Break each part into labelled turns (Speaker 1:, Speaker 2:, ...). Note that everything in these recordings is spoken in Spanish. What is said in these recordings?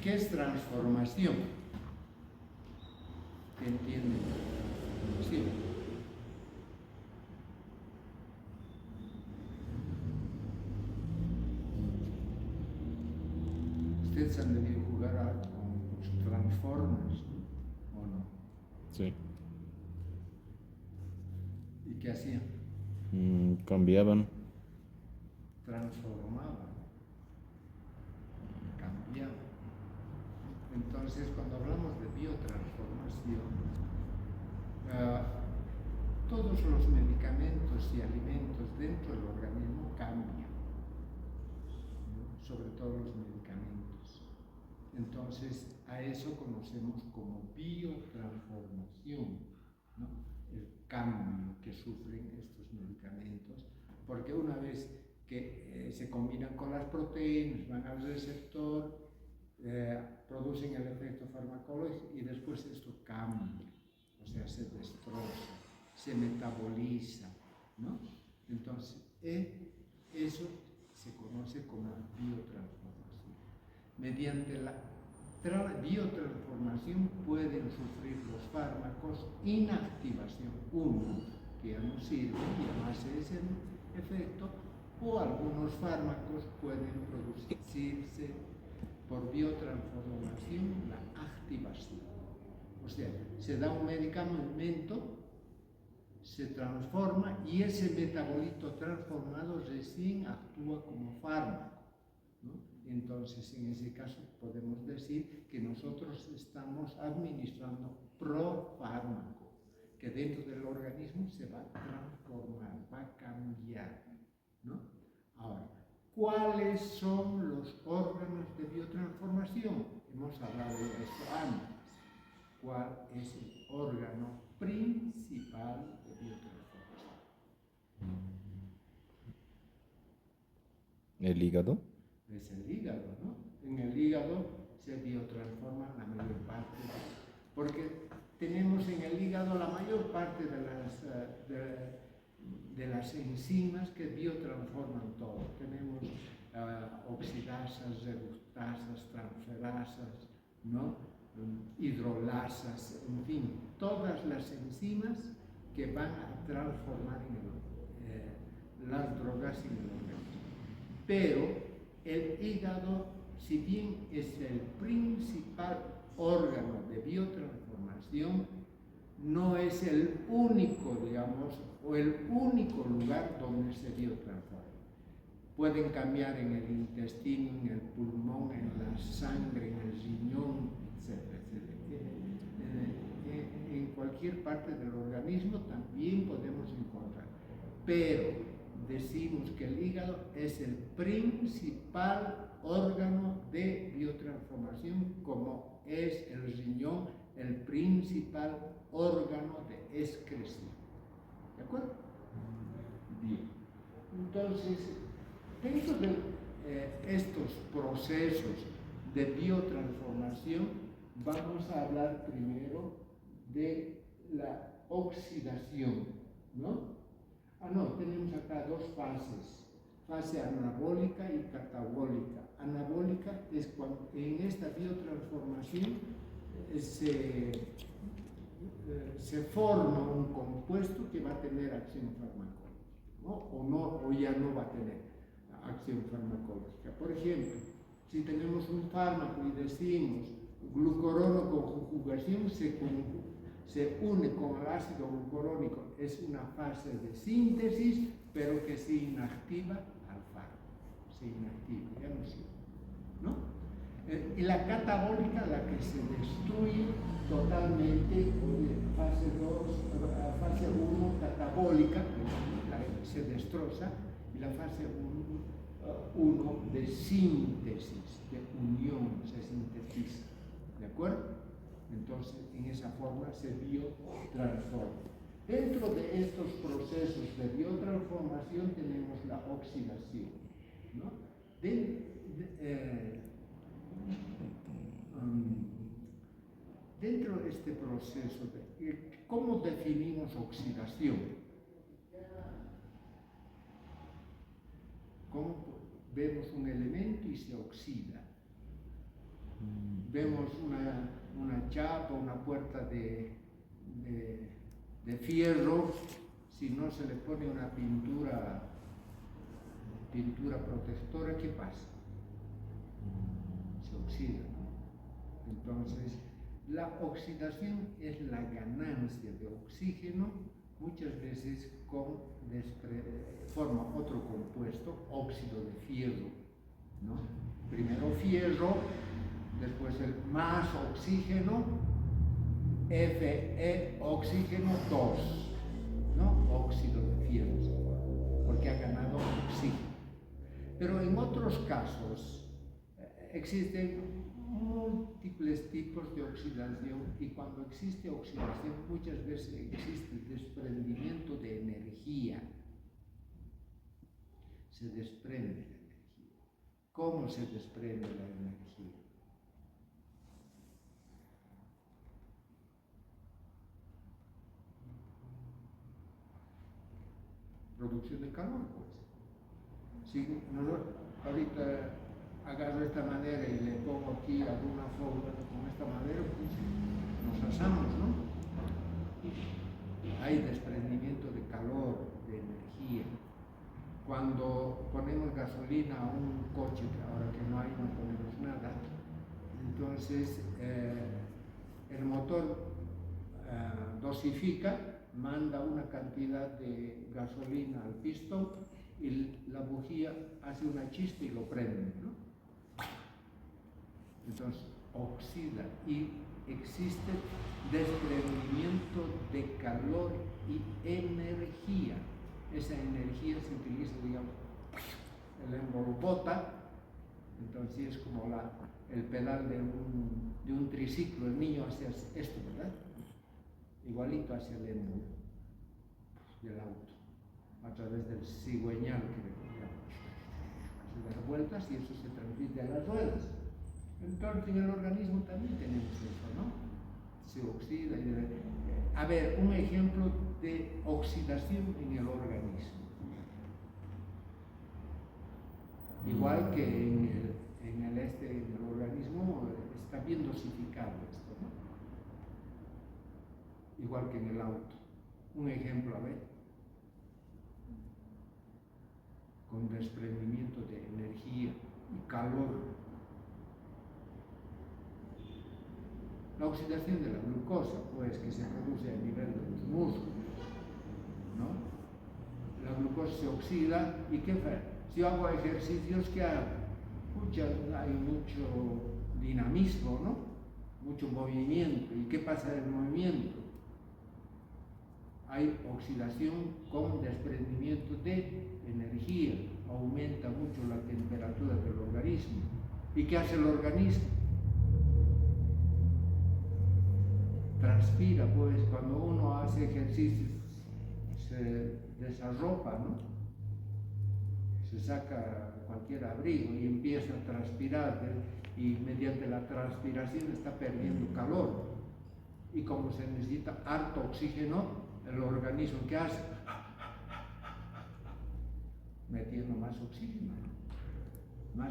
Speaker 1: ¿Qué es transformación? ¿Qué entienden? Sí. Ustedes han debido jugar con los Transformers, ¿no? ¿O no?
Speaker 2: Sí.
Speaker 1: ¿Y qué hacían?
Speaker 2: Cambiaban.
Speaker 1: Transformaban, cambiaban. Entonces, cuando hablamos de biotransformación, todos los medicamentos y alimentos dentro del organismo cambian, ¿no? Sobre todo los medicamentos. Entonces, a eso conocemos como biotransformación, ¿no? El cambio que sufren estos medicamentos, porque una vez que se combinan con las proteínas, van al receptor, producen el efecto farmacológico y después esto cambia, o sea, se destroza, se metaboliza, ¿no? Entonces, eso se conoce como biotransformación. Mediante la biotransformación pueden sufrir los fármacos inactivación 1, que ya no sirven y además ese efecto, o algunos fármacos pueden producirse por biotransformación la activación. O sea, se da un medicamento, se transforma y ese metabolito transformado recién actúa como fármaco, ¿no? Entonces, en ese caso podemos decir que nosotros estamos administrando profármaco, que dentro del organismo se va a transformar, va a cambiar, ¿no? Ahora, ¿cuáles son los órganos de biotransformación? Hemos hablado de eso antes. ¿Cuál es el órgano principal de biotransformación?
Speaker 2: ¿El hígado?
Speaker 1: Es el hígado, ¿no? En el hígado se biotransforma la mayor parte, porque tenemos en el hígado la mayor parte de las enzimas que biotransforman todo. Tenemos oxidasas, reductasas, transferasas, ¿no? Hidrolasas, en fin, todas las enzimas que van a transformar las drogas en el organismo. Pero el hígado, si bien es el principal órgano de biotransformación, no es el único, digamos, o el único lugar donde se biotransforma. Pueden cambiar en el intestino, en el pulmón, en la sangre, en el riñón, etc. En cualquier parte del organismo también podemos encontrar. Pero decimos que el hígado es el principal órgano de biotransformación, como es el riñón el principal órgano de excreción. ¿De acuerdo? Bien. Entonces, dentro de estos procesos de biotransformación, vamos a hablar primero de la oxidación, ¿no? Tenemos acá dos fases, fase anabólica y catabólica. Anabólica es cuando en esta biotransformación se forma un compuesto que va a tener acción farmacológica, ¿no? O ya no va a tener acción farmacológica. Por ejemplo, si tenemos un fármaco y decimos glucorona con conjugación, se une con el ácido glucurónico, es una fase de síntesis, pero que se inactiva al fármaco, se inactiva, ya no sirve, ¿no? Y la catabólica, la que se destruye totalmente, fase 2, fase 1 catabólica, que se destroza, y la fase 1 de síntesis, de unión, se sintetiza, ¿de acuerdo? Entonces, en esa forma se biotransforma. Dentro de estos procesos de biotransformación tenemos la oxidación, ¿no? Dentro de este proceso, ¿cómo definimos oxidación? ¿Cómo vemos un elemento y se oxida? Vemos una chapa, una puerta de fierro, si no se le pone una pintura protectora, ¿qué pasa? Se oxida, ¿no? Entonces, la oxidación es la ganancia de oxígeno, muchas veces forma otro compuesto, óxido de fierro, ¿no? Primero fierro, después el más oxígeno, Fe, oxígeno 2, ¿no? Óxido de fierro, porque ha ganado oxígeno. Pero en otros casos existen múltiples tipos de oxidación, y cuando existe oxidación muchas veces existe desprendimiento de energía. Se desprende la energía. ¿Cómo se desprende la energía? Producción de calor, pues. Si ahorita agarro de esta manera y le pongo aquí alguna forma con esta madera, pues nos asamos, ¿no? Hay desprendimiento de calor, de energía. Cuando ponemos gasolina a un coche, que ahora que no hay, no ponemos nada, entonces el motor dosifica, manda una cantidad de gasolina al pistón y la bujía hace una chispa y lo prende, ¿no? Entonces oxida y existe desprendimiento de calor y energía. Esa energía se utiliza, digamos, el envolvota, entonces es como el pedal de un triciclo. El niño hace esto, ¿verdad? Igualito hacia el émbolo del auto, a través del cigüeñal que le llamamos. Se da vueltas y eso se transmite a las ruedas. Entonces en el organismo también tenemos eso, ¿no? Se oxida. A ver, un ejemplo de oxidación en el organismo. Igual que en el organismo está bien dosificado esto, ¿no? Igual que en el auto. Un ejemplo, a ver, con desprendimiento de energía y calor. La oxidación de la glucosa, pues, que se produce a nivel de los músculos, ¿no? La glucosa se oxida y ¿qué pasa? Si yo hago ejercicios, ¿qué hago? Hay mucho dinamismo, ¿no? Mucho movimiento. ¿Y qué pasa en el movimiento? Hay oxidación con desprendimiento de energía, aumenta mucho la temperatura del organismo. ¿Y qué hace el organismo? Transpira, pues cuando uno hace ejercicios se desarropa, ¿no? Se saca cualquier abrigo y empieza a transpirar, y mediante la transpiración está perdiendo calor. Y como se necesita harto oxígeno, el organismo, ¿qué hace? Metiendo más oxígeno, ¿no?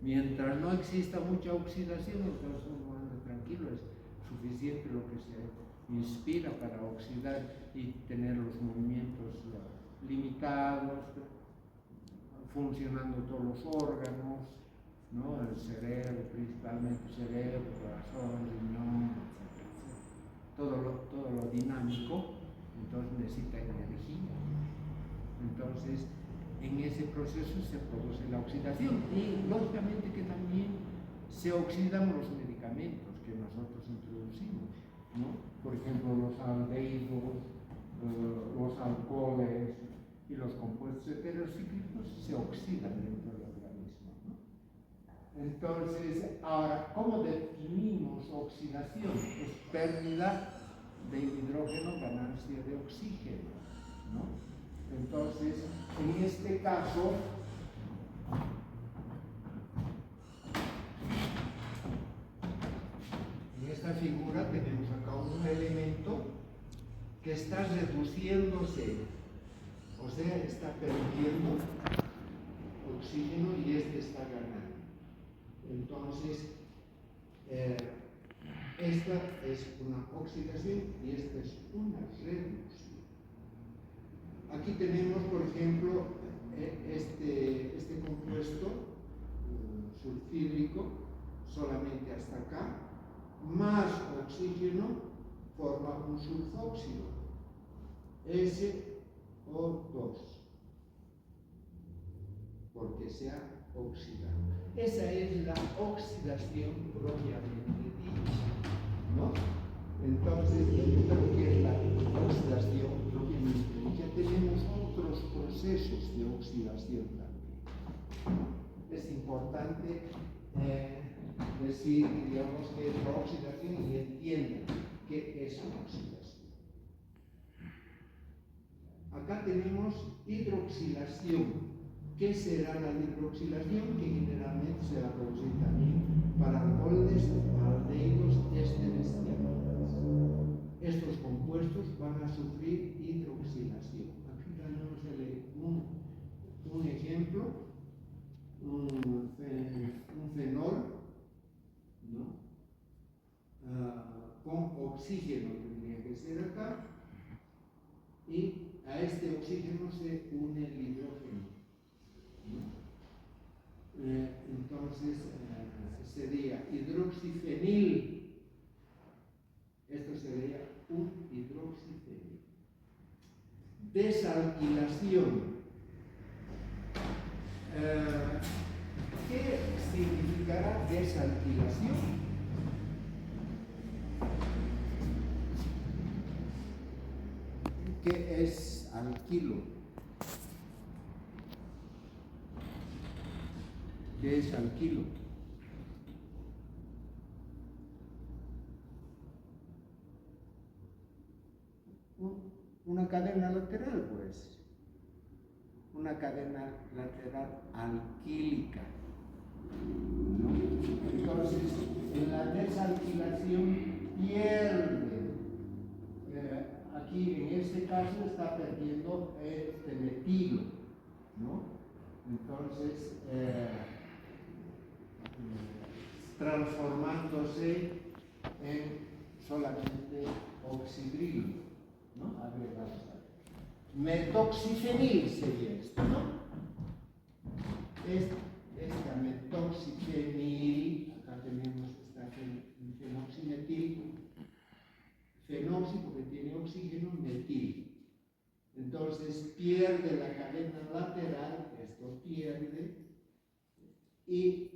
Speaker 1: Mientras no exista mucha oxidación, entonces uno anda tranquilo, es suficiente lo que se inspira para oxidar y tener los movimientos limitados, funcionando todos los órganos, ¿no? El cerebro, principalmente el cerebro, corazón, riñón, etc. Todo lo dinámico, entonces necesita energía. Entonces, en ese proceso se produce la oxidación, y lógicamente que también se oxidan los medicamentos que nosotros introducimos, ¿no? Por ejemplo, los aldehídos, los alcoholes y los compuestos heterocíclicos se oxidan dentro del organismo, ¿no? Entonces, ahora, ¿cómo definimos oxidación? Es pérdida de hidrógeno, ganancia de oxígeno, ¿no? Entonces, en este caso, en esta figura tenemos acá un elemento que está reduciéndose, o sea, está perdiendo oxígeno y este está ganando. Entonces, esta es una oxidación y esta es una reducción. Aquí tenemos, por ejemplo, este compuesto sulfídrico, solamente hasta acá, más oxígeno forma un sulfóxido, SO2, porque se ha oxidado. Esa es la oxidación propiamente dicha, ¿no? Entonces, dentro de lo que es la oxidación propiamente dicha, tenemos otros procesos de oxidación también. Es importante decir, digamos, que es la oxidación y entiendan qué es una oxidación. Acá tenemos hidroxilación. ¿Qué será la hidroxilación? Que generalmente se va a producir también para alcoholes, aldehídos, ésteres y amidas. Estos compuestos van a sufrir hidroxilación. Aquí tenemos un ejemplo, un fenol, ¿no? Con oxígeno tendría que ser acá, y a este oxígeno se une el hidrógeno. Entonces sería hidroxifenil. Esto sería un hidroxifenil. Desalquilación. ¿Qué significará desalquilación? ¿Qué es alquilo? ¿Qué es alquilo? Una cadena lateral, pues. Una cadena lateral alquílica, ¿no? Entonces, en la desalquilación pierde. Aquí, en este caso, está perdiendo este metilo, ¿no? Entonces, transformándose en solamente oxidrilo, ¿no? A ver, vamos a ver. Metoxifenil sería esto, ¿no? Esta metoxifenil, acá tenemos esta fenoximetil, fenoxi porque tiene oxígeno, metil. Entonces pierde la cadena lateral, esto pierde, y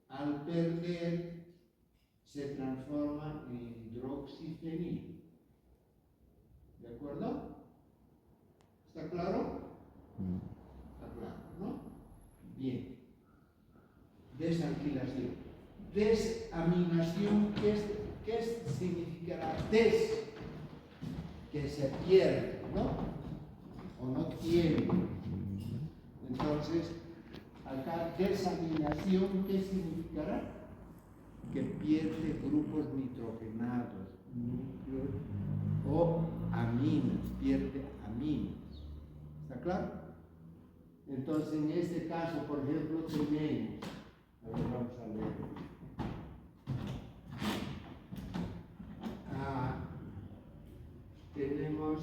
Speaker 1: al perder se transforma en hidroxifenil. ¿De acuerdo? ¿Está claro? Está claro, ¿no? Bien. Desalquilación. Desaminación, ¿qué significará des? Que se pierde, ¿no? O no tiene. Entonces, acá desaminación, ¿qué significará? Que pierde grupos nitrogenados, núcleos o aminas, pierde aminas. ¿Está claro? Entonces, en este caso, por ejemplo, tenemos, a ver, vamos a ver. Tenemos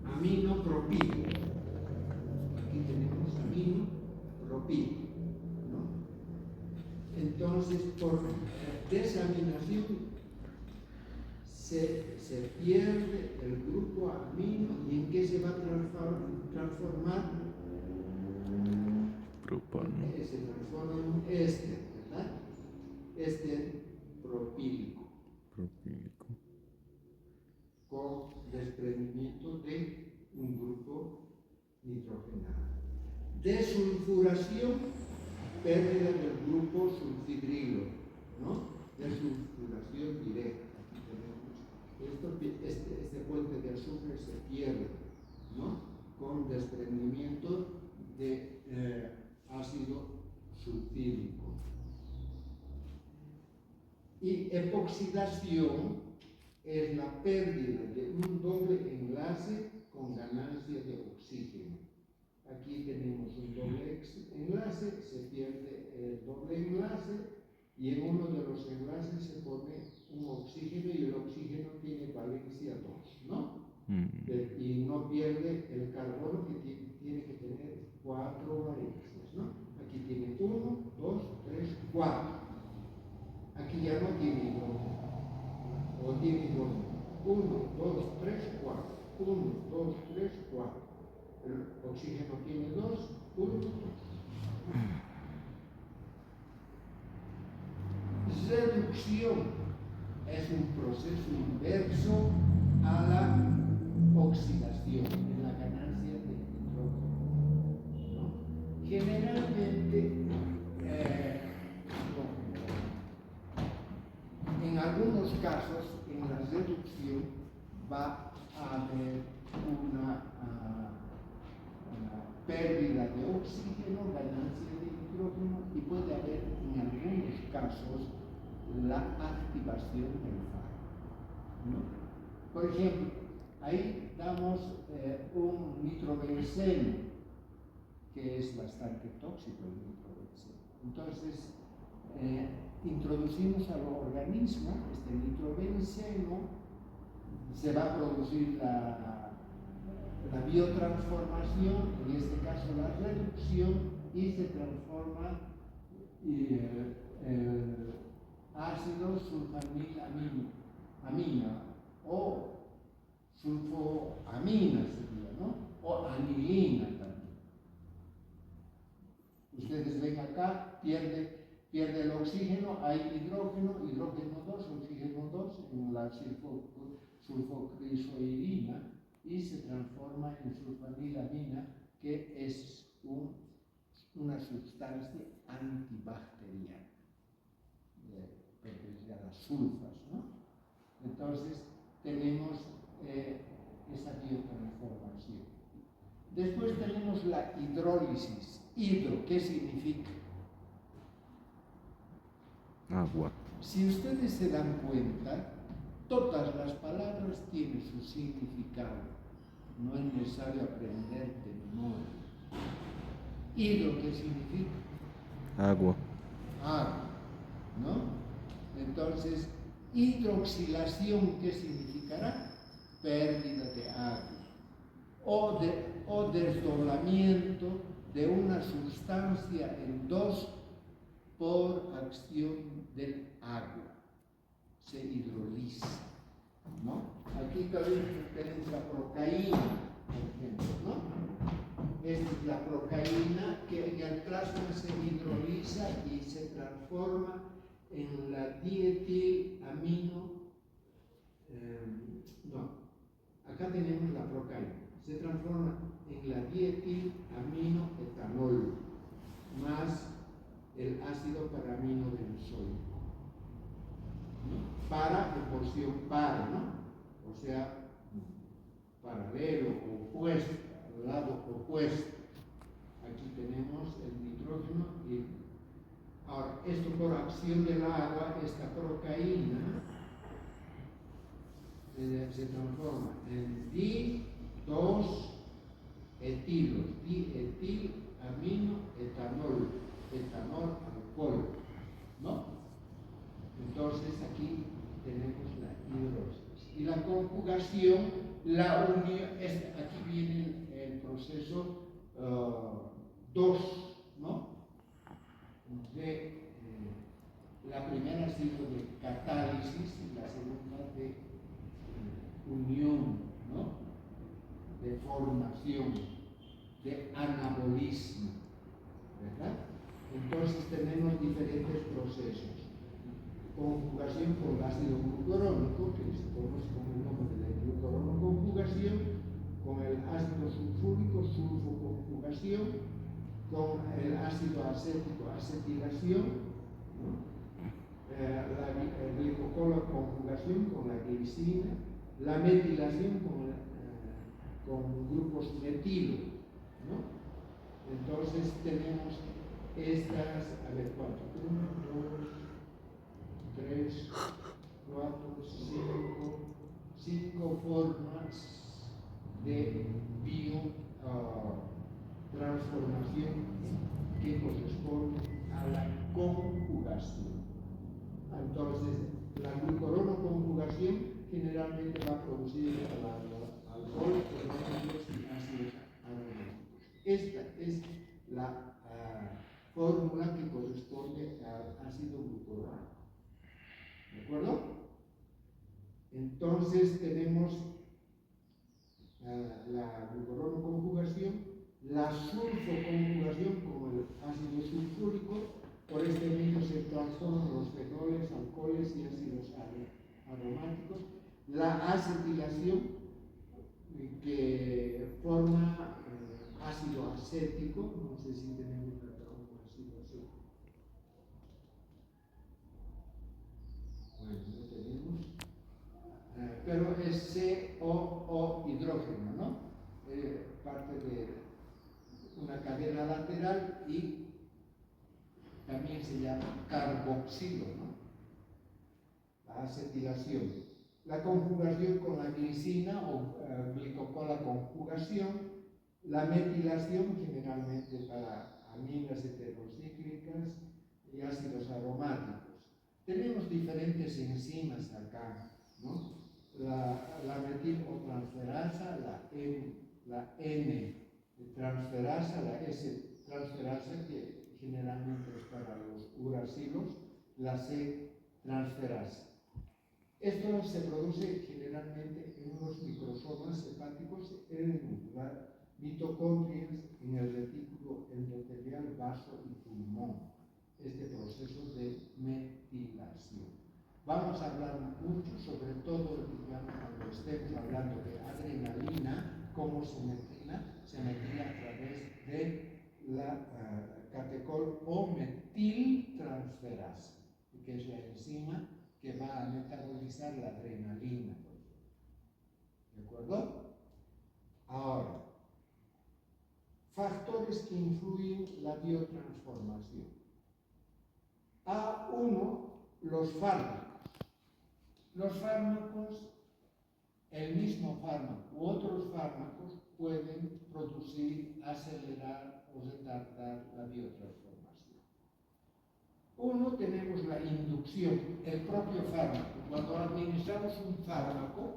Speaker 1: aminopropil. Aquí tenemos aminopropil, ¿no? Entonces, por desaminación se pierde el grupo amino. ¿Y en qué se va a transformar?
Speaker 2: Propano.
Speaker 1: Se transforma en un éster, ¿verdad? Éster propílico.
Speaker 2: Propílico.
Speaker 1: Con desprendimiento de un grupo nitrogenado. Desulfuración, pérdida del grupo sulfidrilo, ¿no? Desulfuración directa. Este puente de azufre se pierde, ¿no? Con desprendimiento de ácido sulfídrico. Y epoxidación es la pérdida de un doble enlace con ganancia de oxígeno. Aquí tenemos un doble enlace, se pierde el doble enlace y en uno de los enlaces se pone un oxígeno y el oxígeno tiene valencia 2, ¿no? Y no pierde el carbono que tiene que tener 4 valencias, ¿no? Aquí tiene 1, 2, 3, 4. Aquí ya no tiene hidrógeno. O tiene hidrógeno. 1, 2, 3, 4. 1, 2, 3, 4. El oxígeno tiene 2, 1, 2. Reducción es un proceso inverso a la oxidación, en la ganancia de hidrógeno, ¿no? Generalmente, en algunos casos, en la reducción va a haber una pérdida de oxígeno, ganancia de hidrógeno, y puede haber en algunos casos la activación del fármaco, ¿no? Por ejemplo, ahí damos un nitrobenceno, que es bastante tóxico el nitrobenceno. Entonces, introducimos al organismo este nitrobenceno, se va a producir la biotransformación, en este caso la reducción, y se transforma ácido sulfanilamina o sulfoamina sería, ¿no? O anilina también. Ustedes ven acá, pierde el oxígeno, hay hidrógeno 2, oxígeno 2 en la sulfocrisoidina y se transforma en sulfanilamina, que es una sustancia antibacteriana, pertenece a las sulfas, ¿no? Entonces tenemos esa biotransformación. Después tenemos la hidrólisis. Hidro, ¿qué significa?
Speaker 2: Agua.
Speaker 1: Si ustedes se dan cuenta, todas las palabras tienen su significado. No es necesario aprender de memoria. Hidro, ¿qué significa?
Speaker 2: Agua.
Speaker 1: Agua, ¿no? Entonces, hidroxilación, ¿qué significará? Pérdida de agua. O desdoblamiento de una sustancia en dos por acción del agua. Se hidroliza, ¿no? Aquí también tenemos la procaína, por ejemplo, ¿no? Esta es la procaína que en el plasma se hidroliza y se transforma en la dietilamino. Acá tenemos la procaína. Se transforma en la dietilaminoetanol más el ácido paraminobenzoico, ¿no? Para en porción para, ¿no? O sea, paralelo, opuesto, al lado opuesto. Aquí tenemos el nitrógeno y ahora, esto por acción del agua, esta procaína se transforma en di-2 etilos, dietilaminoetanol, etanol, alcohol, ¿no? Entonces aquí tenemos la hidrólisis. Y la conjugación, la unión, aquí viene el proceso 2, ¿no? La primera ha sido de catálisis y la segunda de unión, ¿no? De formación, de anabolismo, ¿verdad? Entonces tenemos diferentes procesos. Conjugación con el ácido glucurónico, que se conoce como el nombre de glucuronoconjugación, con el ácido sulfúrico, sulfoconjugación, con el ácido acético, acetilación, ¿no? La glicocolo-conjugación con la glicina, la metilación con grupos metilo, ¿no? Entonces tenemos estas, a ver cuánto, 1, 2, 3, 4, 5, formas de biotransformación que corresponden a la conjugación. Entonces, la glucuronoconjugación generalmente va a producir alcohol, orgánicos y ácidos aromáticos. Esta es la fórmula que corresponde al ácido glucurónico. ¿De acuerdo? Entonces tenemos la glucuronoconjugación, la sulfoconjugación como el ácido sulfúrico. Por este medio se transforman los fenoles, alcoholes y ácidos aromáticos. La acetilación, que forma ácido acético, no sé si tenemos acá un ácido acético. Bueno, no tenemos. Pero es COO hidrógeno, ¿no? Parte de una cadena lateral y también se llama carboxilo, ¿no? La acetilación. La conjugación con la glicina o glicocola conjugación. La metilación, generalmente para aminas heterocíclicas y ácidos aromáticos. Tenemos diferentes enzimas acá, ¿no? La metiltransferasa, la N-transferasa, la S-transferasa, que generalmente es para los uracilos, la C-transferasa. Esto se produce generalmente en unos microsomas hepáticos en la mitocondrias, en el retículo endotelial, vaso y pulmón. Este proceso de metilación. Vamos a hablar mucho, sobre todo, digamos, cuando estemos hablando de adrenalina, cómo se metila a través de la catecol o metiltransferasa, que es la enzima que va a metabolizar la adrenalina. ¿De acuerdo? Ahora, factores que influyen la biotransformación. A1, los fármacos. Los fármacos, el mismo fármaco u otros fármacos pueden producir, acelerar o retardar la biotransformación. Uno, tenemos la inducción, el propio fármaco. Cuando administramos un fármaco,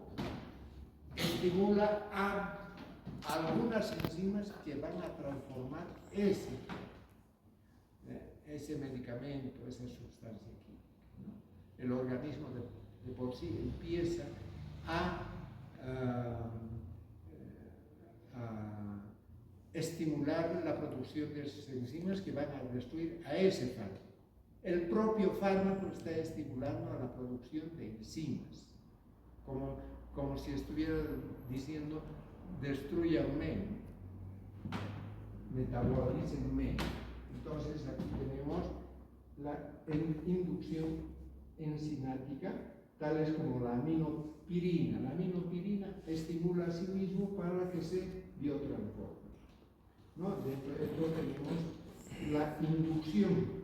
Speaker 1: estimula a algunas enzimas que van a transformar ese medicamento, esa sustancia química, ¿no? El organismo de por sí empieza a estimular la producción de esas enzimas que van a destruir a ese fármaco. El propio fármaco está estimulando a la producción de enzimas, como si estuviera diciendo destrúyanme, metabolicen. Entonces aquí tenemos la inducción enzimática, tales como la aminopirina. La aminopirina estimula a sí mismo para que se biotransforme, ¿no? Dentro de esto tenemos la inducción,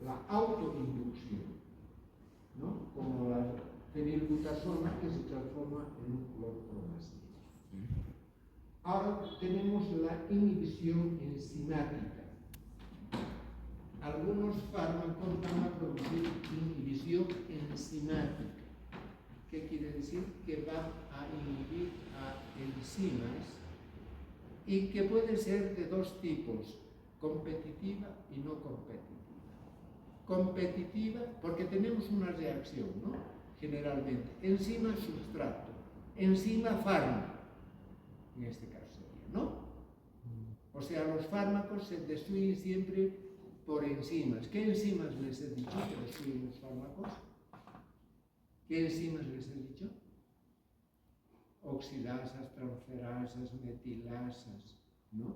Speaker 1: la autoinducción, ¿no? Como la fenilbutasona, que se transforma en un clorpromazina. Ahora tenemos la inhibición enzimática. Algunos fármacos van a producir inhibición enzimática. ¿Qué quiere decir? Que va a inhibir a enzimas y que puede ser de dos tipos, competitiva y no competitiva. Competitiva porque tenemos una reacción, ¿no? Generalmente, enzima-sustrato, enzima-fármaco, en este caso sería, ¿no? O sea, los fármacos se destruyen siempre por enzimas. ¿Qué enzimas les he dicho que destruyen los fármacos? ¿Qué enzimas les he dicho? Oxidasas, transferasas, metilasas, ¿no?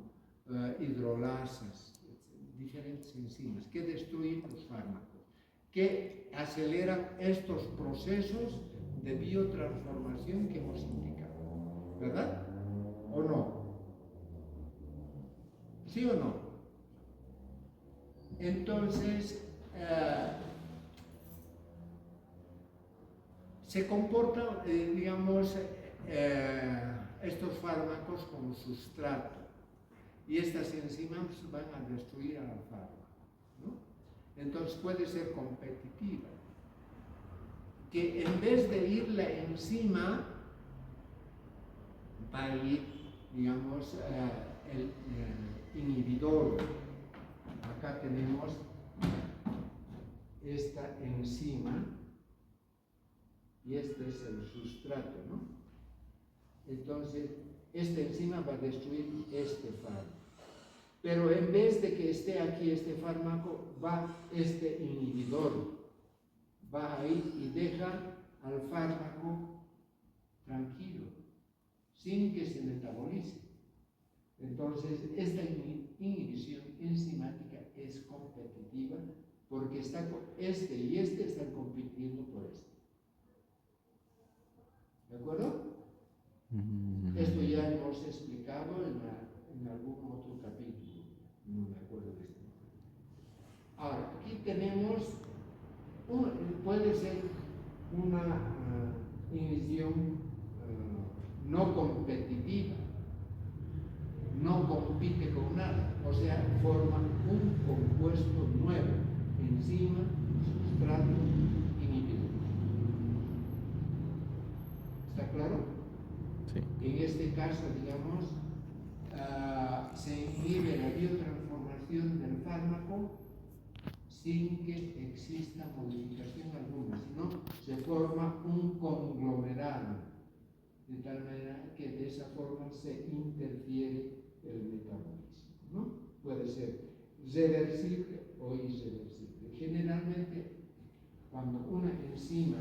Speaker 1: Hidrolasas, diferentes enzimas que destruyen los fármacos, que aceleran estos procesos de biotransformación que hemos indicado. ¿Verdad? ¿O no? ¿Sí o no? Entonces, se comporta, digamos, estos fármacos como sustrato y estas enzimas van a destruir al fármaco, ¿no? Entonces puede ser competitiva, que en vez de ir la enzima va a ir, digamos, el inhibidor. Acá tenemos esta enzima y este es el sustrato, ¿no? Entonces, esta enzima va a destruir este fármaco. Pero en vez de que esté aquí este fármaco, va este inhibidor, va ahí y deja al fármaco tranquilo, sin que se metabolice. Entonces, esta inhibición enzimática es competitiva porque este y este están compitiendo por este. ¿De acuerdo? Esto ya hemos explicado en algún otro capítulo, no me acuerdo de este. Ahora, aquí tenemos, puede ser una inhibición no competitiva, no compite con nada, o sea, forma un compuesto nuevo, enzima, sustrato, inhibidor. ¿Está claro?
Speaker 2: Sí.
Speaker 1: En este caso, digamos, se inhibe la biotransformación del fármaco sin que exista modificación alguna, sino se forma un conglomerado, de tal manera que de esa forma se interfiere el metabolismo, ¿no? Puede ser reversible o irreversible. Generalmente, cuando una enzima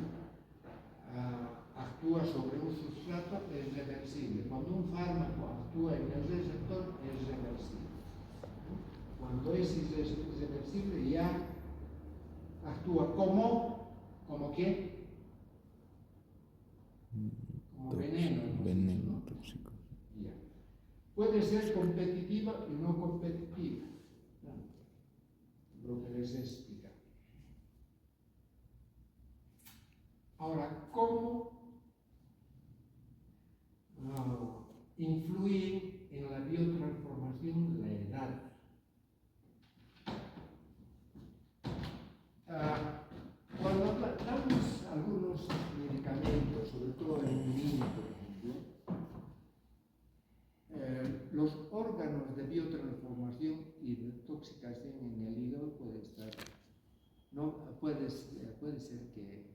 Speaker 1: actúa sobre un sustrato, es reversible. Cuando un fármaco actúa en el receptor, es reversible. Cuando es irreversible, ya actúa como ¿qué? Como veneno.
Speaker 2: Veneno tóxico.
Speaker 1: Ya. Puede ser competitiva y no competitiva. Lo que les he explicado. Ahora, ¿cómo influye en la biotransformación la edad? Cuando damos algunos medicamentos, sobre todo en un niño, por ejemplo, los órganos de biotransformación y detoxicación en el hígado puede ser que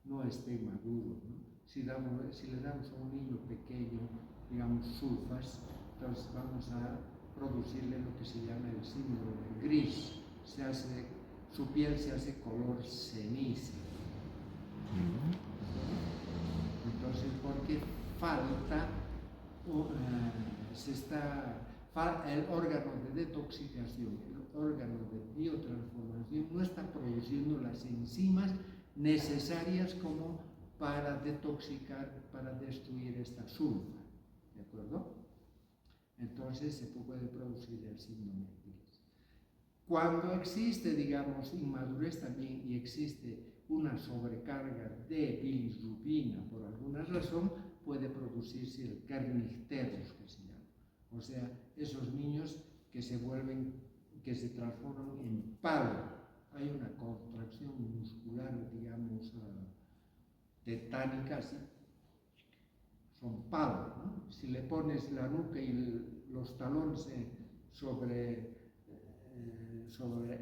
Speaker 1: no esté maduro, ¿no? Si le damos a un niño pequeño, digamos, sulfas, entonces vamos a producirle lo que se llama el síndrome gris. Su piel se hace color ceniza. Entonces, porque falta el órgano de detoxicación, el órgano de biotransformación no está produciendo las enzimas necesarias como para detoxicar, para destruir esta sulfa, ¿de acuerdo? Entonces se puede producir el síndrome gris. Cuando existe, digamos, inmadurez también y existe una sobrecarga de bilirrubina por alguna razón, puede producirse el kernicterus, que se llama. O sea, esos niños que se transforman en palo. Hay una contracción muscular, digamos, tetánica, ¿sí? Son palos, ¿no? Si le pones la nuca y los talones sobre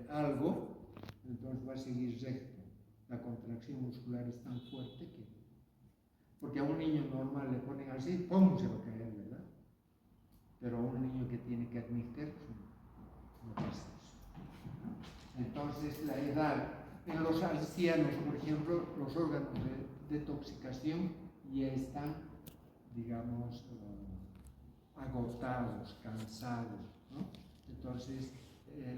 Speaker 1: algo, entonces va a seguir recto. La contracción muscular es tan fuerte que... Porque a un niño normal le ponen así, ¡pum!, se va a caer, ¿verdad? Pero a un niño que tiene kernicterus no pasa eso. Entonces, la edad, en los ancianos, por ejemplo, los órganos de detoxicación ya están, digamos, agotados, cansados, ¿no? Entonces,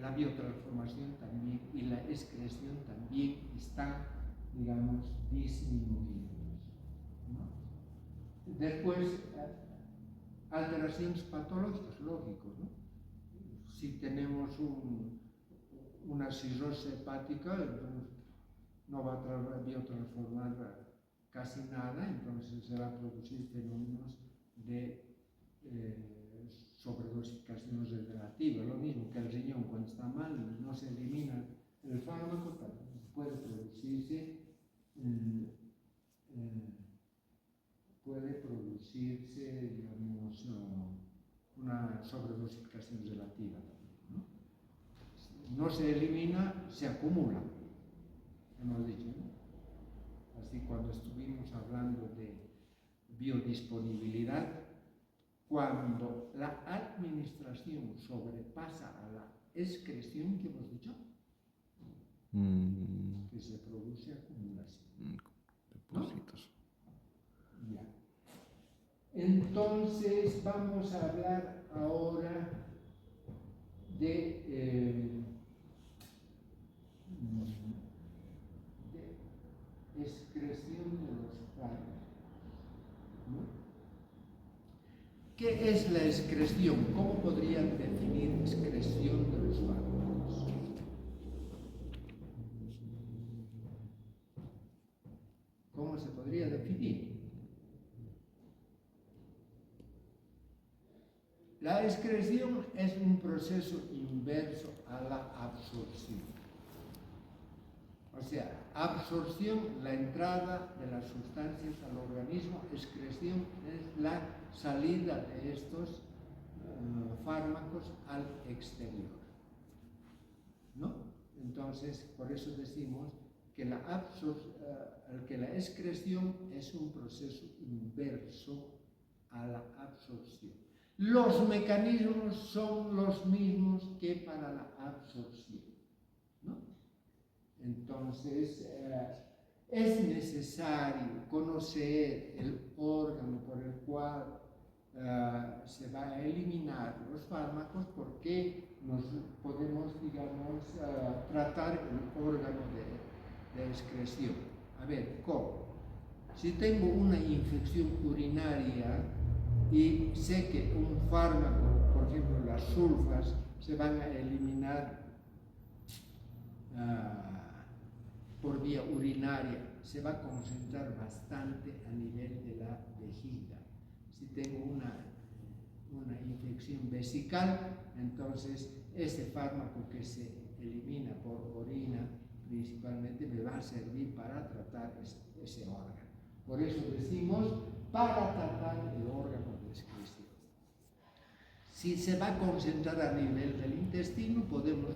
Speaker 1: la biotransformación también y la excreción también están, digamos, disminuidos, ¿no? Después, alteraciones patológicas, lógico, ¿no? Si tenemos una cirrosis hepática, entonces no va a biotransformar casi nada, entonces se va a producir fenómenos de sobredosificación regenerativa. Lo mismo que el riñón, cuando está mal y no se elimina el fármaco, puede producirse digamos, una sobredosificación relativa. No se elimina, se acumula, hemos dicho, ¿no? Así, cuando estuvimos hablando de biodisponibilidad, cuando la administración sobrepasa a la excreción, que hemos dicho, que se produce acumulación.
Speaker 2: Depósitos.
Speaker 1: ¿No? Ya. Entonces vamos a hablar ahora de excreción de los fármacos, ¿no? ¿Qué es la excreción? ¿Cómo podrían definir excreción de los fármacos? ¿Cómo se podría definir? La excreción es un proceso inverso a la absorción. O sea, absorción, la entrada de las sustancias al organismo; excreción es la salida de estos fármacos al exterior, ¿no? Entonces, por eso decimos que la excreción es un proceso inverso a la absorción. Los mecanismos son los mismos que para la absorción, ¿no? Entonces, es necesario conocer el órgano por el cual se va a eliminar los fármacos, porque nos podemos, digamos, tratar el órgano de excreción. A ver, ¿cómo? Si tengo una infección urinaria y sé que un fármaco, por ejemplo las sulfas, se van a eliminar por vía urinaria, se va a concentrar bastante a nivel de la vejiga. Si tengo una infección vesical, entonces ese fármaco que se elimina por orina principalmente me va a servir para tratar ese órgano. Por eso decimos, para tratar el órgano de excreción. Si se va a concentrar a nivel del intestino, podemos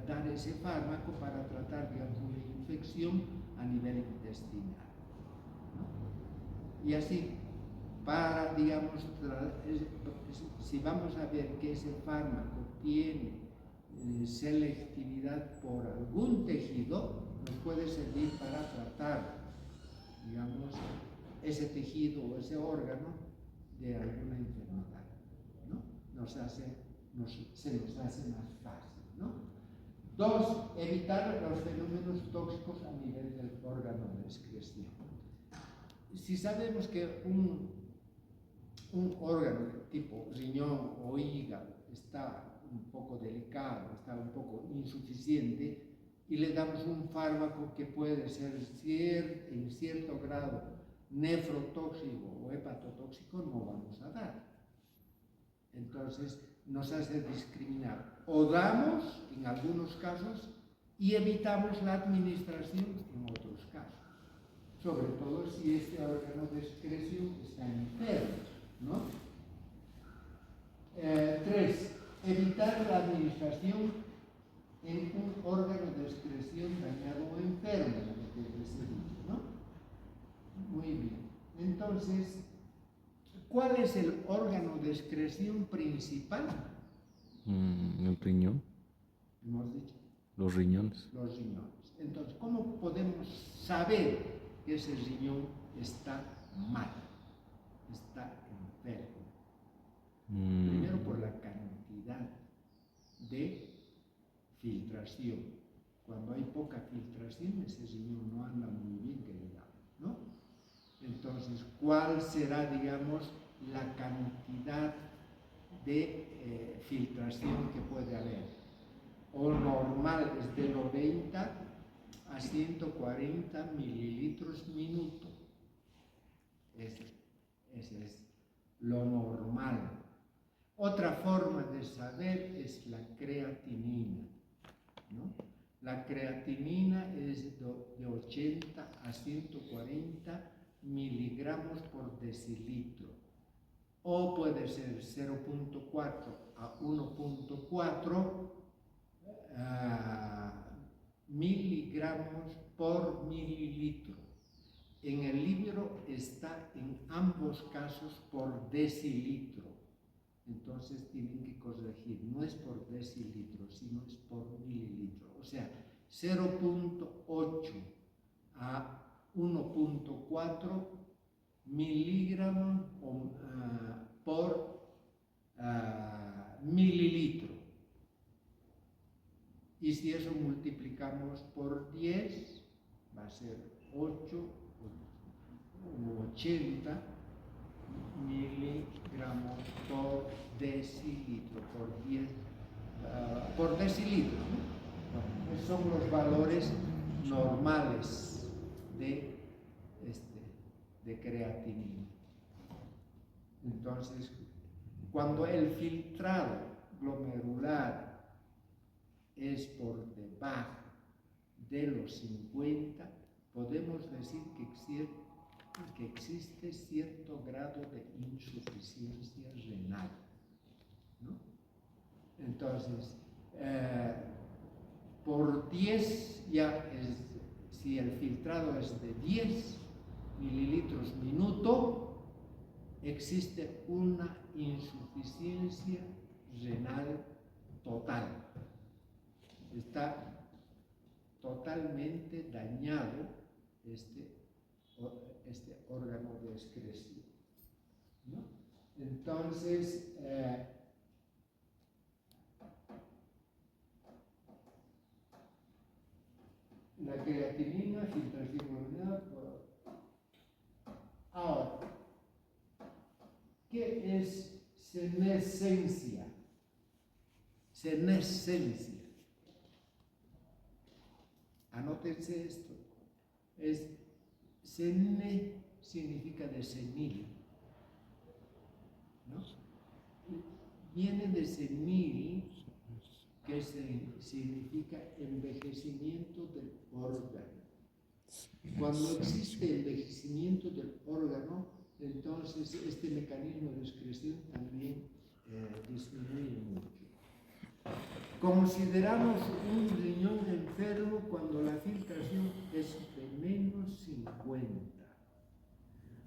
Speaker 1: dar ese fármaco para tratar, digamos, una infección a nivel intestinal, ¿no? Y así, para, digamos, si vamos a ver que ese fármaco tiene selectividad por algún tejido, nos puede servir para tratar, digamos, ese tejido o ese órgano de alguna enfermedad, ¿no? Se nos hace más fácil, ¿no? 2, evitar los fenómenos tóxicos a nivel del órgano de excreción. Si sabemos que un órgano de tipo riñón o hígado está un poco delicado, está un poco insuficiente, y le damos un fármaco que puede ser en cierto grado nefrotóxico o hepatotóxico, no vamos a dar. Entonces nos hace discriminar. O damos en algunos casos y evitamos la administración en otros casos. Sobre todo si este órgano de excreción está enfermo, ¿no? 3, evitar la administración en un órgano de excreción dañado o enfermo, lo que les he dicho, ¿no? Muy bien. Entonces, ¿cuál es el órgano de excreción principal?
Speaker 2: El riñón.
Speaker 1: Hemos dicho.
Speaker 2: Los riñones.
Speaker 1: Los riñones. Entonces, ¿cómo podemos saber que ese riñón está mal, está enfermo? Primero, por la cantidad de filtración. Cuando hay poca filtración, ese riñón no anda muy bien, que digamos, ¿no? Entonces, ¿cuál será, digamos, la cantidad de filtración que puede haber? O normal es de 90 a 140 mililitros minuto. Ese es lo normal. Otra forma de saber es la creatinina, ¿no? La creatinina es de 80 a 140 miligramos por decilitro, o puede ser 0.4 a 1.4 miligramos por mililitro. En el libro está en ambos casos por decilitro. Entonces tienen que corregir, no es por decilitro, sino es por mililitro. O sea, 0.8 a 1.4 miligramos por mililitro. Y si eso multiplicamos por 10, va a ser 8 o 80 miligramos por decilitro, por decilitro, ¿no? Bueno, esos son los valores normales de creatinina. Entonces, cuando el filtrado glomerular es por debajo de los 50, podemos decir que existe cierto grado de insuficiencia renal, ¿no? Entonces, por 10 si el filtrado es de 10 mililitros minuto, existe una insuficiencia renal total. Está totalmente dañado este órgano de excreción, ¿no? Entonces, la creatinina, filtración glomerular. Ahora, ¿qué es senescencia? Senescencia. Anótense esto. Sene significa de senil, ¿no? Viene de senil, que significa envejecimiento del órgano. Cuando existe envejecimiento del órgano, entonces este mecanismo de excreción también disminuye mucho. Consideramos un riñón enfermo cuando la filtración es de menos 50.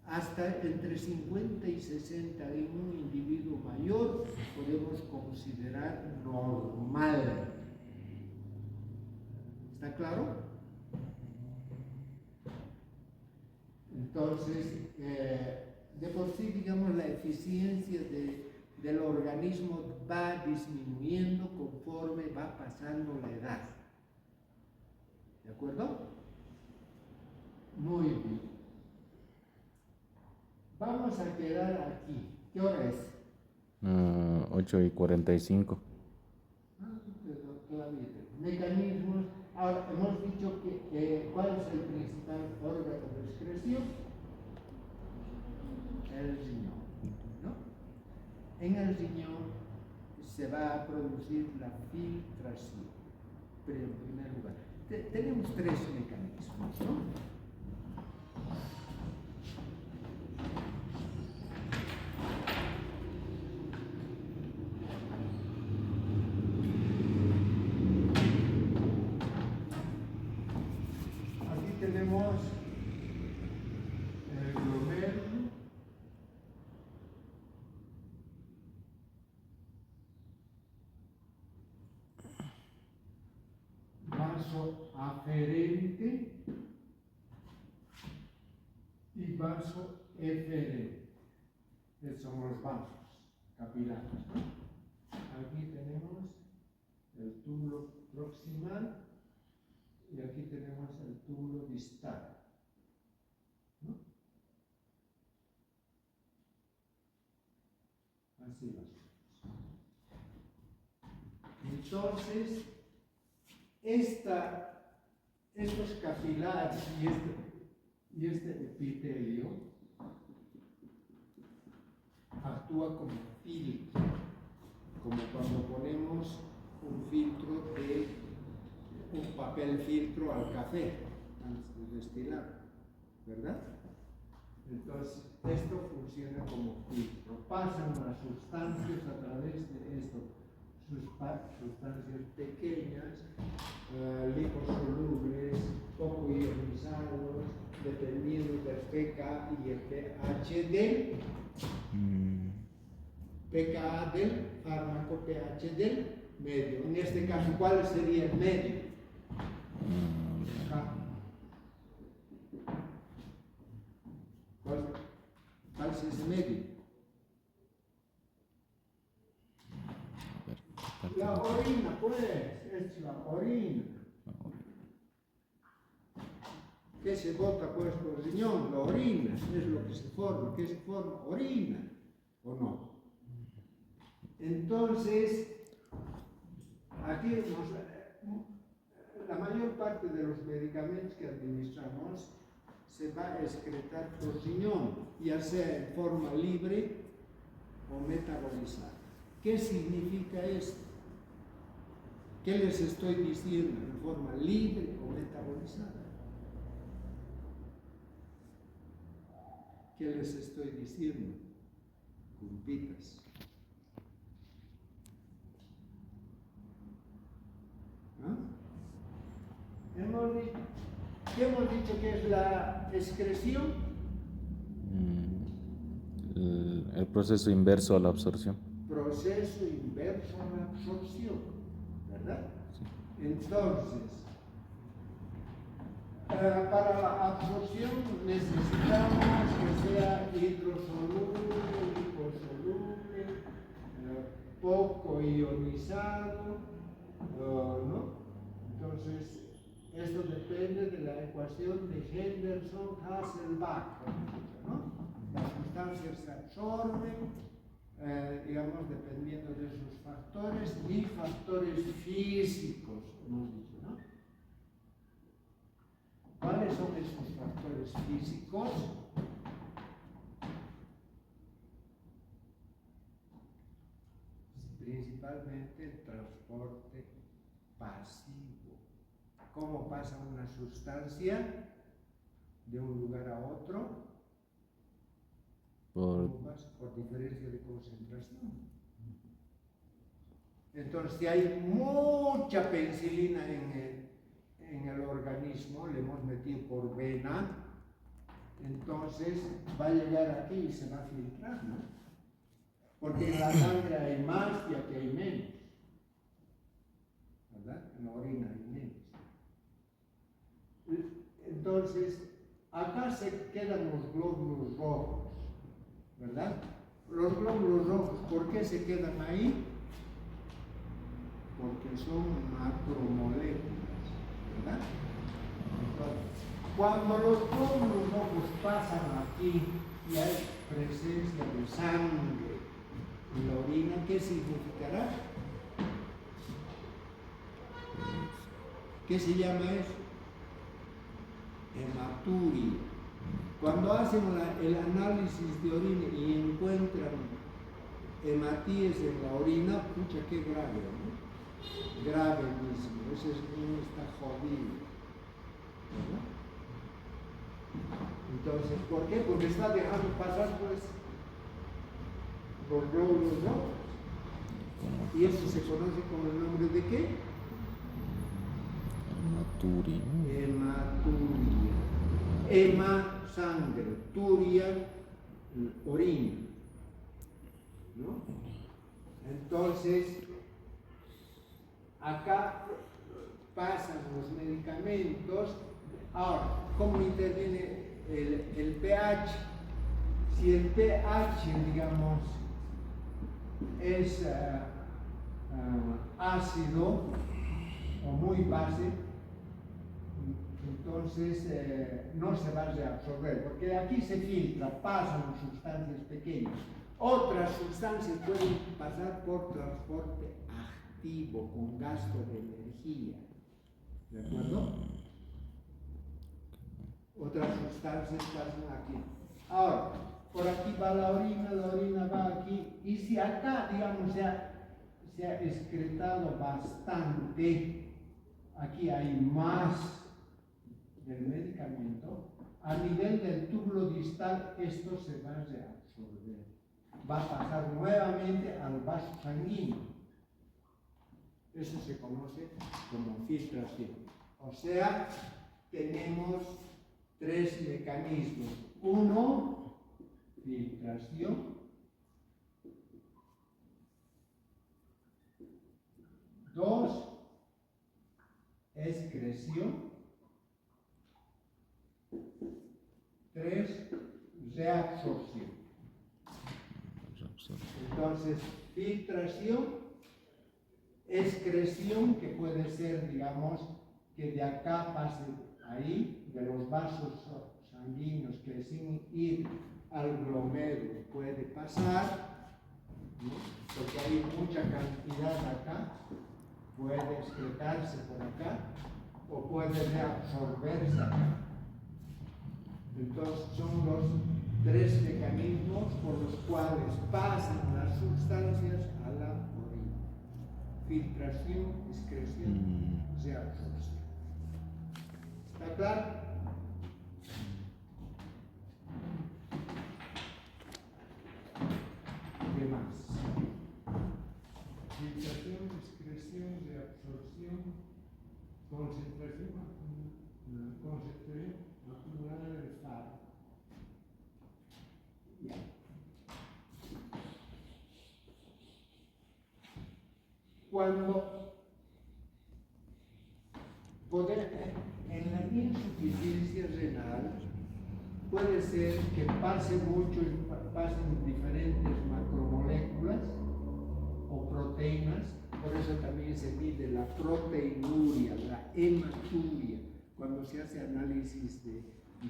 Speaker 1: Hasta entre 50 y 60 en un individuo mayor podemos considerar normal. ¿Está claro? Entonces, de por sí, digamos, la eficiencia del organismo va disminuyendo conforme va pasando la edad. ¿De acuerdo? Muy bien. Vamos a quedar aquí. ¿Qué hora es?
Speaker 2: 8:45.
Speaker 1: Todavía. Mecanismos. Ahora, hemos dicho que ¿cuál es el principal órgano de excreción? El riñón, ¿no? En el riñón se va a producir la filtración, pero en primer lugar. Tenemos tres mecanismos, ¿no? Tenemos el glomérulo, vaso aferente y vaso eferente. Estos son los vasos capilares, ¿no? Aquí tenemos el túbulo proximal y aquí tenemos el túbulo distal, ¿no? Así lo hacemos. Entonces, estos capilares y este epitelio actúa como filtro, como cuando ponemos un filtro un papel filtro al café antes de destilar, ¿verdad? Entonces, esto funciona como filtro. Pasan las sustancias a través de esto, sustancias pequeñas, liposolubles, poco ionizados, dependiendo del pK y el pH del fármaco, pH del medio. En este caso, ¿cuál sería el medio? ¿Cuál es ese medio? La orina, pues, es la orina. ¿Qué se bota pues por el riñón? La orina, es lo que se forma. ¿Qué se forma? Orina, ¿o no? Entonces, aquí la mayor parte de los medicamentos que administramos se va a excretar por riñón, ya sea en forma libre o metabolizada. ¿Qué significa esto? ¿Qué les estoy diciendo? ¿En forma libre o metabolizada? ¿Qué les estoy diciendo? Compitas. ¿Ah? ¿Qué hemos dicho que es la excreción?
Speaker 2: El proceso inverso a la absorción.
Speaker 1: Proceso inverso a la absorción, ¿verdad?
Speaker 2: Sí.
Speaker 1: Entonces, para la absorción necesitamos que sea hidrosoluble, liposoluble, poco ionizado, ¿no? Entonces, esto depende de la ecuación de Henderson-Hasselbalch, ¿no? Las sustancias se absorben, digamos, dependiendo de sus factores y factores físicos, hemos dicho, ¿no? ¿Cuáles son esos factores físicos? Principalmente el transporte pasivo. ¿Cómo pasa una sustancia de un lugar a otro? Por diferencia de concentración. Entonces, si hay mucha penicilina en el organismo, le hemos metido por vena, entonces va a llegar aquí y se va a filtrar, ¿no? Porque en la sangre hay más y aquí hay menos, ¿verdad? En la orina hay menos. Entonces, acá se quedan los glóbulos rojos, ¿verdad? Los glóbulos rojos, ¿por qué se quedan ahí? Porque son macromoléculas, ¿verdad? Entonces, cuando los glóbulos rojos pasan aquí y hay presencia de sangre en la orina, ¿qué significará? ¿Qué se llama eso? Hematuria. Cuando hacen el análisis de orina y encuentran hematíes en la orina, pucha, qué grave, ¿no? Gravísimo, ese niño está jodido, ¿verdad? Entonces, ¿por qué? Porque está dejando pasar, pues, los glóbulos rojos. ¿Y eso se conoce con el nombre de qué?
Speaker 2: Hematuria.
Speaker 1: Hematuria. Hema, sangre, turia, orina, ¿no? Entonces, acá pasan los medicamentos. Ahora, ¿cómo interviene el pH? Si el pH, digamos, es ácido o muy base, entonces no se va a reabsorber, porque aquí se filtra, pasan sustancias pequeñas. Otras sustancias pueden pasar por transporte activo, con gasto de energía, ¿de acuerdo? Otras sustancias pasan aquí. Ahora, por aquí va la orina va aquí, y si acá, digamos, se ha excretado bastante, aquí hay más del medicamento, a nivel del túbulo distal esto se va a reabsorber, va a pasar nuevamente al vaso sanguíneo. Eso se conoce como filtración. O sea, tenemos tres mecanismos. Uno, filtración. Dos, excreción. Tres, reabsorción. Entonces, filtración, excreción, que puede ser, digamos, que de acá pase ahí, de los vasos sanguíneos, que sin ir al glomérulo puede pasar, ¿no? Porque hay mucha cantidad acá, puede excretarse por acá, o puede reabsorberse acá. Entonces son los tres mecanismos por los cuales pasan las sustancias a la orina: filtración, excreción, reabsorción. ¿Está claro? ¿Qué más? Filtración, excreción, reabsorción, concentración acumulada del faro. Ya. Cuando en la insuficiencia renal puede ser que pasen diferentes macromoléculas o proteínas, por eso también se mide la proteinuria, la hematuria, cuando se hace análisis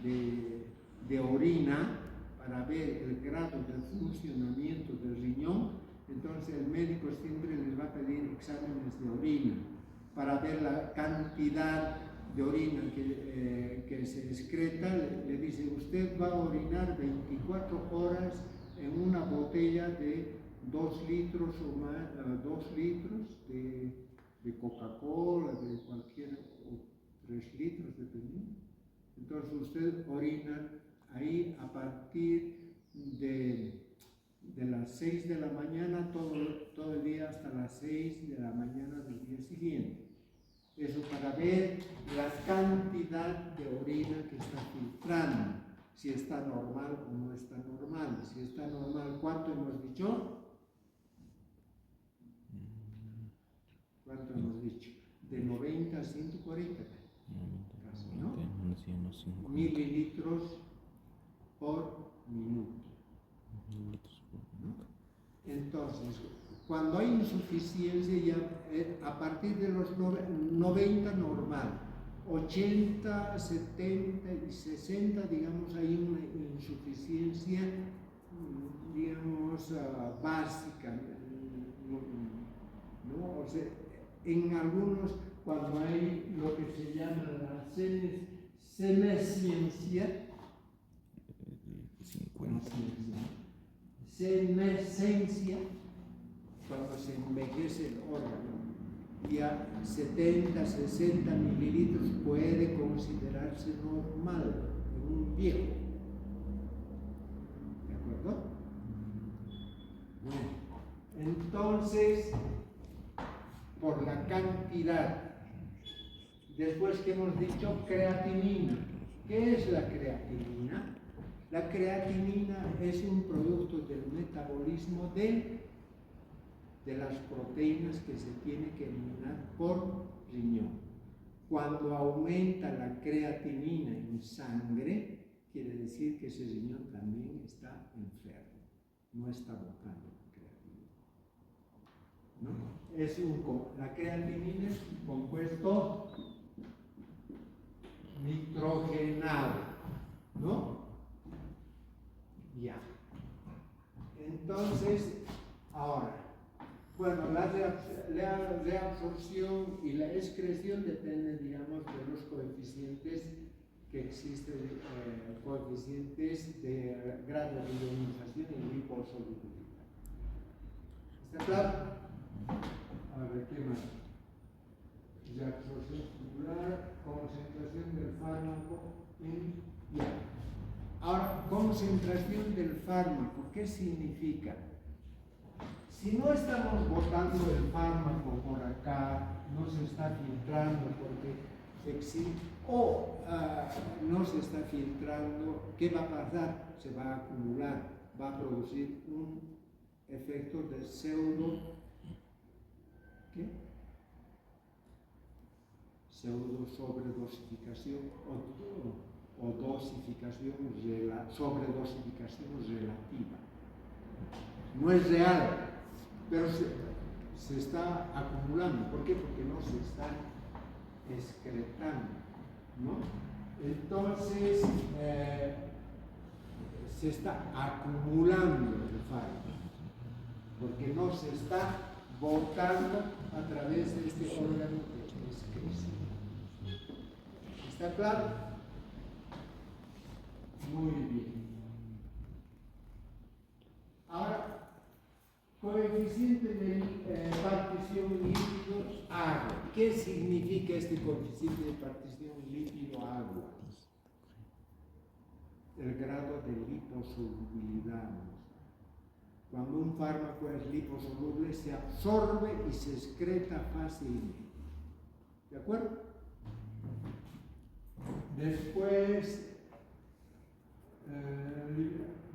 Speaker 1: de orina para ver el grado de funcionamiento del riñón. Entonces el médico siempre les va a pedir exámenes de orina para ver la cantidad de orina que se excreta. Le dice: usted va a orinar 24 horas en una botella de 2 litros o más, 2 litros de Coca-Cola, de cualquier, o 3 litros, dependiendo. Entonces usted orina ahí a partir de las 6 de la mañana, todo el día hasta las 6 de la mañana del día siguiente. Eso para ver la cantidad de orina que está filtrando, si está normal o no está normal. Si está normal, ¿cuánto hemos dicho? ¿Cuánto hemos dicho? De 90 a 140, casi, ¿no? Mililitros por minuto. Entonces, cuando hay insuficiencia, ya a partir de los 90 normal, 80, 70 y 60, digamos, hay una insuficiencia, digamos, básica, ¿no? O sea, en algunos, cuando hay lo que se llama la senescencia, cuando se envejece el órgano, ya 70, 60 mililitros puede considerarse normal en un viejo. ¿De acuerdo? Bueno, entonces, por la cantidad, después que hemos dicho creatinina. ¿Qué es la creatinina? La creatinina es un producto del metabolismo de las proteínas que se tiene que eliminar por riñón. Cuando aumenta la creatinina en sangre, quiere decir que ese riñón también está enfermo, no está botando creatinina, ¿no? La creatinina es un compuesto nitrogenado, ¿no? Ya. Entonces, ahora, bueno, la reabsorción y la excreción dependen, digamos, de los coeficientes que existen coeficientes de grado de ionización y liposolubilidad. ¿Está claro? A ver, ¿qué más? De absorción muscular, concentración del fármaco en ya. Ahora, concentración del fármaco, ¿qué significa? Si no estamos botando el fármaco por acá, no se está filtrando porque existe, o no se está filtrando, ¿qué va a pasar? Se va a acumular, va a producir un efecto de pseudo, ¿qué? Pseudo sobredosificación o dosificación, sobredosificación relativa. No es real, pero se está acumulando. ¿Por qué? Porque no se está excretando, ¿no? Entonces, se está acumulando el fármaco, porque no se está botando a través de este órgano de excreción. ¿Está claro? Muy bien. Ahora, coeficiente de partición lípido-agua. ¿Qué significa este coeficiente de partición lípido-agua? El grado de liposolubilidad. Cuando un fármaco es liposoluble, se absorbe y se excreta fácilmente. ¿De acuerdo? Después,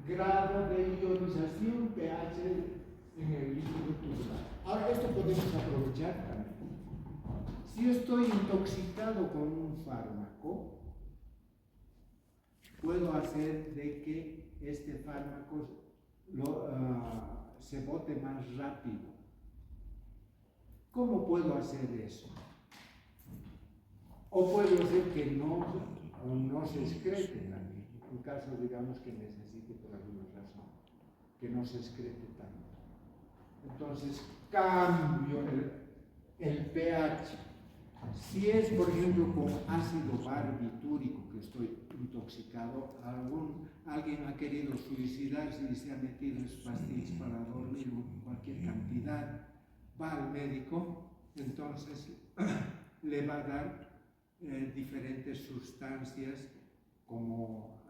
Speaker 1: grado de ionización, pH en el líquido tubular. Ahora, esto podemos aprovechar también. Si yo estoy intoxicado con un fármaco, puedo hacer de que este fármaco se bote más rápido. ¿Cómo puedo hacer eso? O puedo hacer que no se excrete también, en caso, digamos, que necesite por alguna razón, que no se excrete tanto. Entonces, cambio el pH. Si es, por ejemplo, con ácido barbitúrico, que estoy intoxicado, alguien ha querido suicidarse y se ha metido pastillas para dormir cualquier cantidad, va al médico, entonces le va a dar diferentes sustancias como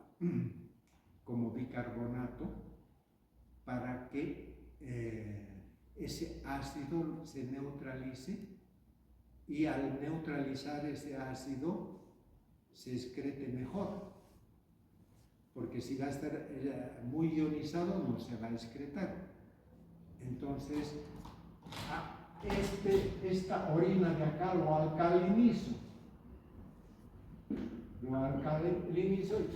Speaker 1: bicarbonato para que ese ácido se neutralice, y al neutralizar ese ácido se excrete mejor, porque si va a estar muy ionizado no se va a excretar. Entonces esta orina de acá lo alcalinizo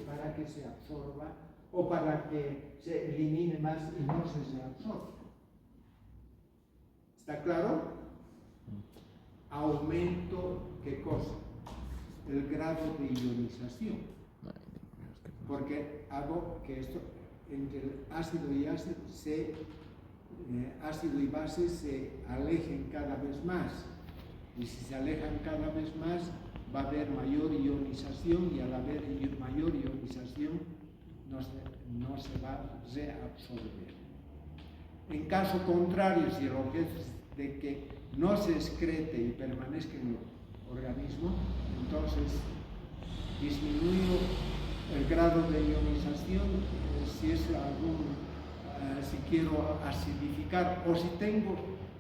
Speaker 1: para que se absorba o para que se elimine más y no se absorba. ¿Está claro? Aumento, ¿qué cosa? El grado de ionización. Porque hago que esto, entre el ácido y ácido y base se alejen cada vez más. Y si se alejan cada vez más, va a haber mayor ionización, y al haber mayor ionización no se va a reabsorber. En caso contrario, si el objeto es de que no se excrete y permanezca en el organismo, entonces disminuyo el grado de ionización. Si quiero acidificar, o si tengo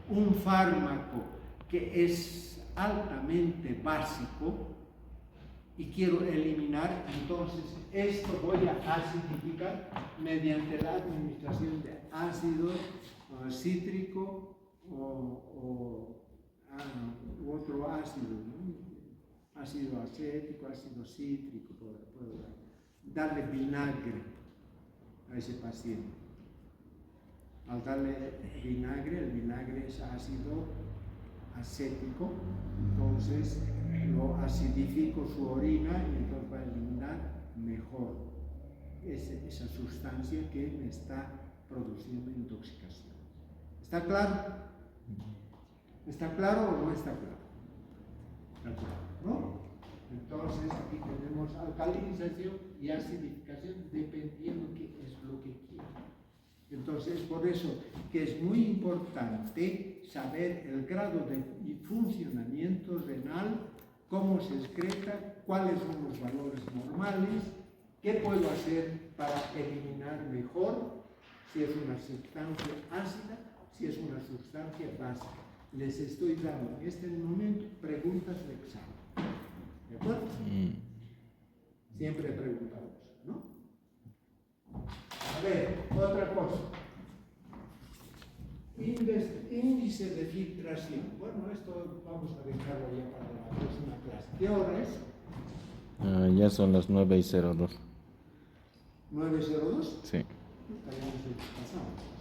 Speaker 1: un fármaco que es altamente básico y quiero eliminar, entonces esto voy a acidificar mediante la administración de ácido cítrico u otro ácido, ¿no? Ácido acético, ácido cítrico, puedo darle vinagre a ese paciente. Al darle vinagre, el vinagre es ácido acético, entonces lo acidifico su orina y entonces va a eliminar mejor esa sustancia que me está produciendo intoxicación. ¿Está claro? ¿Está claro o no está claro? Está claro, ¿no? Entonces aquí tenemos alcalinización y acidificación dependiendo qué es lo que quiera. Entonces por eso que es muy importante saber el grado de funcionamiento renal, cómo se excreta, cuáles son los valores normales, qué puedo hacer para eliminar mejor, si es una sustancia ácida, si es una sustancia básica. Les estoy dando en este momento preguntas de examen. ¿De acuerdo? Siempre he preguntado eso, ¿no? A ver, otra cosa. Índice de filtración. Bueno, esto vamos a dejarlo ya para la próxima clase. ¿Qué hora es?
Speaker 2: Ya son las 9:02.
Speaker 1: ¿9:02?
Speaker 2: Sí.
Speaker 1: Estaríamos pasando.